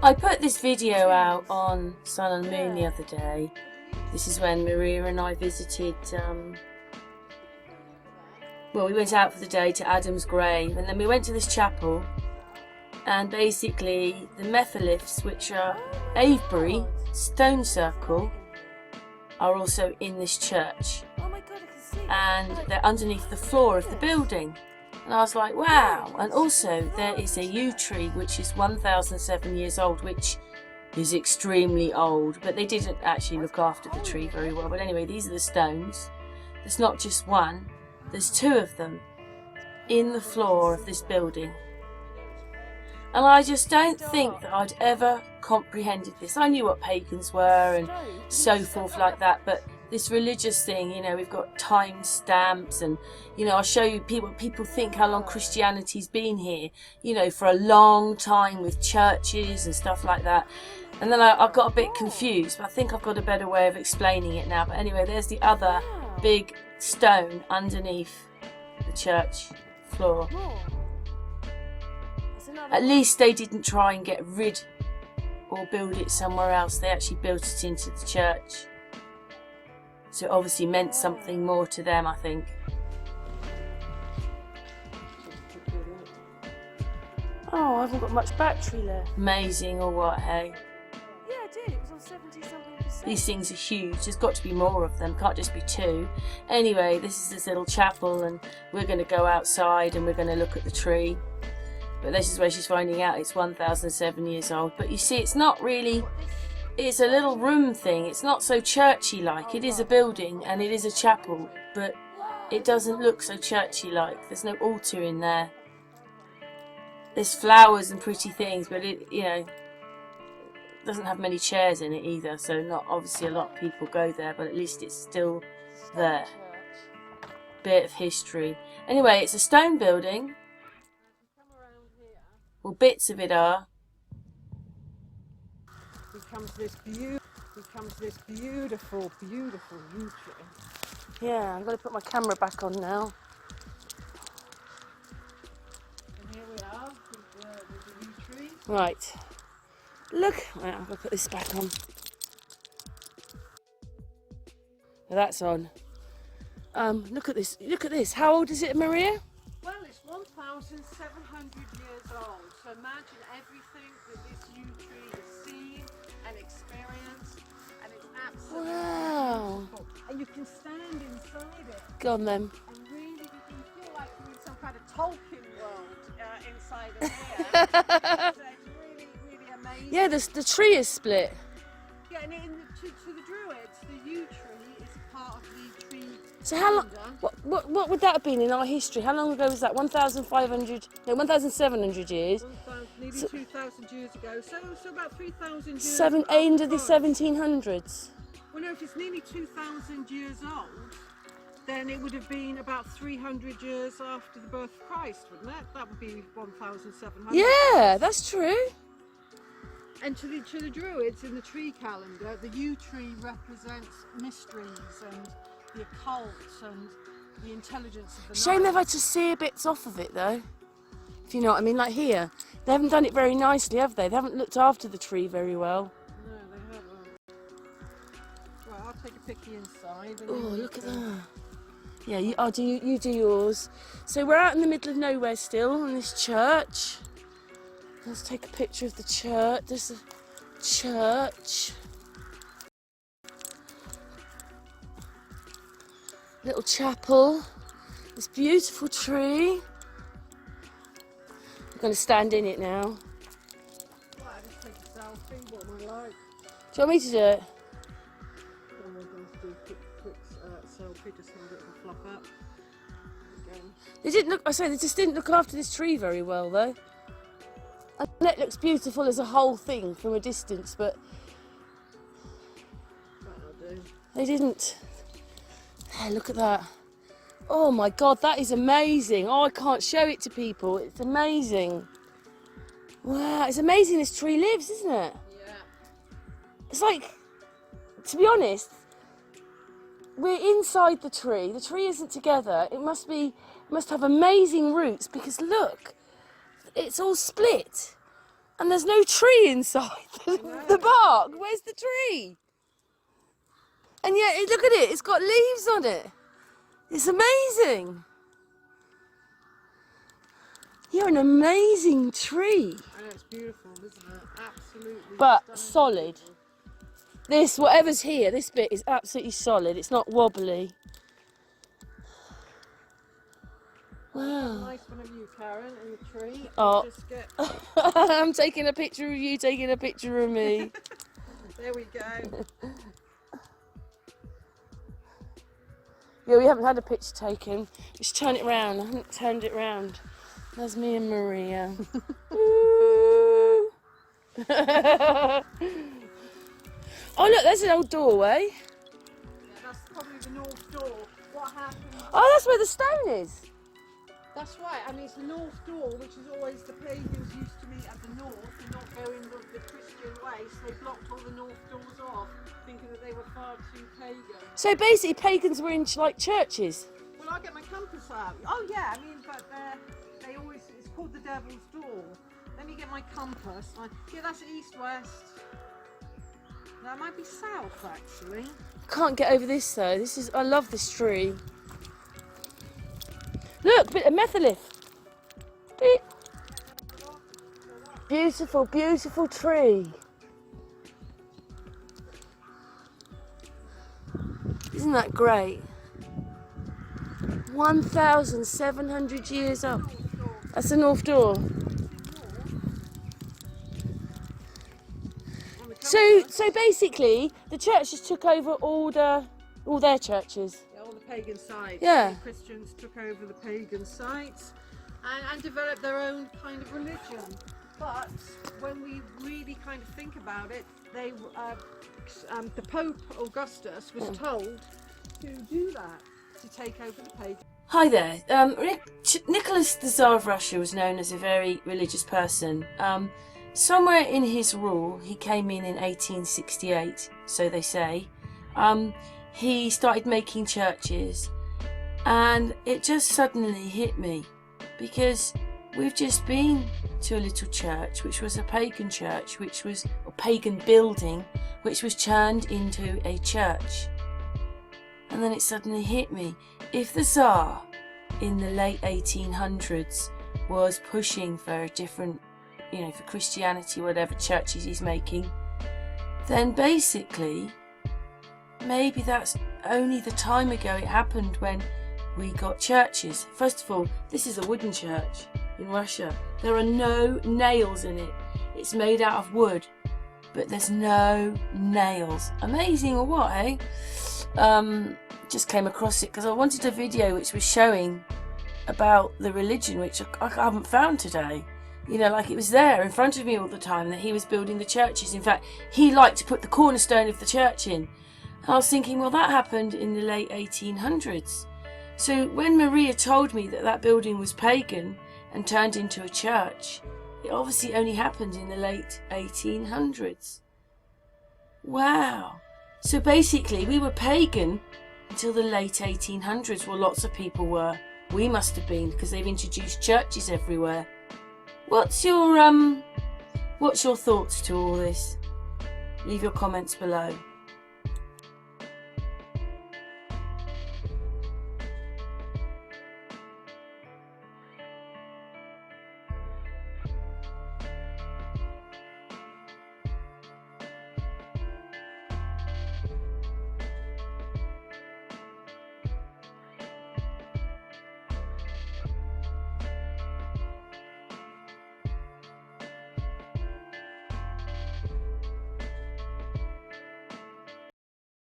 I put this video out on Sun and Moon the other day. This is when Maria and I visited, we went out for the day to Adam's grave, and then we went to this chapel, and basically the metholiths, which are Avebury, Stone Circle, are also in this church, and they're underneath the floor of the building. And I was like, wow. And also there is a yew tree which is 1007 years old, which is extremely old, but they didn't actually look after the tree very well. But anyway, these are the stones. There's not just one, there's two of them in the floor of this building. And I just don't think that I'd ever comprehended this. I knew what pagans were and so forth like that, but this religious thing, you know, we've got time stamps, and, you know, I'll show you people think how long Christianity's been here, you know, for a long time with churches and stuff like that. And then I got a bit confused, but I think I've got a better way of explaining it now. But anyway, there's the other big stone underneath the church floor. At least they didn't try and get rid or build it somewhere else. They actually built it into the church. So it obviously meant something more to them, I think. Oh, I haven't got much battery left. Amazing or what, hey? Yeah, I did. It was on 70-something%. These things are huge. There's got to be more of them. Can't just be two. Anyway, this is this little chapel, and we're going to go outside and we're going to look at the tree. But this is where she's finding out it's 1007 years old. But you see, it's not really... It's a little room thing. It's not so churchy-like. It is a building and it is a chapel, but it doesn't look so churchy-like. There's no altar in there. There's flowers and pretty things, but it, you know, doesn't have many chairs in it either. So not obviously a lot of people go there, but at least it's still there. Bit of history. Anyway, it's a stone building. Well, bits of it are. We come to this beautiful, beautiful yew tree. Yeah, I'm going to put my camera back on now. And here we are with the yew tree. Right. Look. Right, I'm going to put this back on. Now that's on. Look at this. Look at this. How old is it, Maria? Well, it's 1,700 years old. So imagine everything that this yew tree has seen and experienced, and it's absolutely beautiful. And you can stand inside it. Go on then. And really, you can feel like you're in some kind of Tolkien world inside of here. So it's really, really amazing. Yeah, the tree is split. Yeah, and to the Druids, the yew tree is part of the tree. So how long? calendar. What would that have been in our history? How long ago was that? 1,500? No, 1,700 years. Nearly 2,000 years ago. So about 3,000 years. End of the after. 1700s. Well, no, if it's nearly 2,000 years old, then it would have been about 300 years after the birth of Christ, wouldn't it? That would be 1,700. Yeah, that's true. And to the Druids in the tree calendar, the yew tree represents mysteries and the occult and the intelligence of the Shame night. they've had to sear bits off of it though. If you know what I mean, like here. They haven't done it very nicely, have they? They haven't looked after the tree very well. No, they haven't. Right, I'll take a picky inside. Oh, look at that. Yeah, you do yours. So we're out in the middle of nowhere still in this church. Let's take a picture of the church. There's a church. Little chapel. This beautiful tree. I'm going to stand in it now. Right, I'll just take a selfie. What am I like? Do you want me to do it? Oh, we're going to do a quick selfie, just hold it and flop up. Again. They just didn't look after this tree very well though. And it looks beautiful as a whole thing from a distance, but That'll do. they didn't. Hey, look at that. Oh my God, that is amazing. Oh, I can't show it to people. It's amazing. Wow, it's amazing this tree lives, isn't it? Yeah. It's like, to be honest, we're inside the tree. The tree isn't together. It must have amazing roots because look, it's all split. And there's no tree inside the bark. Where's the tree? And yet, look at it, it's got leaves on it. It's amazing. You're an amazing tree. I know, it's beautiful, isn't it? Absolutely. But solid. This, whatever's here, this bit is absolutely solid. It's not wobbly. Wow. Nice one of you, Karen, in the tree. Oh. Just get... I'm taking a picture of you, taking a picture of me. There we go. Yeah, we haven't had a picture taken. Just turn it round. I haven't turned it round. There's me and Maria. Oh look, there's an old doorway. Yeah, that's probably the north door. What happened? Oh, that's where the stone is. That's right. I mean, it's the north door, which is always the pagans used to meet at the north and not go in the Christian way, so they blocked all the north doors off, thinking that they were far too pagan. So basically, pagans were in like churches. Well, I'll get my compass out. Oh yeah, I mean, but they always, it's called the Devil's Door. Let me get my compass. Yeah, that's east-west. That might be south, actually. Can't get over this though. This is, I love this tree. Look, bit of metholith. Beep. Beautiful, beautiful tree. Isn't that great? 1,700 years old. That's the north door. So basically, the churches took over all their churches. Yeah, all the pagan sites. Yeah. The Christians took over the pagan sites and developed their own kind of religion. But when we really kind of think about it, they, the Pope Augustus was told to do that, to take over the pagan. Hi there. Nicholas the Tsar of Russia was known as a very religious person. Somewhere in his rule, he came in 1868, so they say. He started making churches, and it just suddenly hit me, because we've just been to a little church, which was a pagan church, which was a pagan building, which was turned into a church. And then it suddenly hit me. If the Tsar in the late 1800s was pushing for a different, for Christianity, whatever churches he's making, then basically, maybe that's only the time ago it happened when we got churches. First of all, this is a wooden church in Russia. There are no nails in it. It's made out of wood, but there's no nails. Amazing or what, eh? Just came across it because I wanted a video which was showing about the religion, which I haven't found today. Like it was there in front of me all the time, that he was building the churches. In fact, he liked to put the cornerstone of the church in. And I was thinking, well, that happened in the late 1800s. So when Maria told me that that building was pagan and turned into a church, it obviously only happened in the late 1800s. Wow. So basically, we were pagan until the late 1800s. Well, lots of people were. We must have been, because they've introduced churches everywhere. What's your thoughts to all this? Leave your comments below.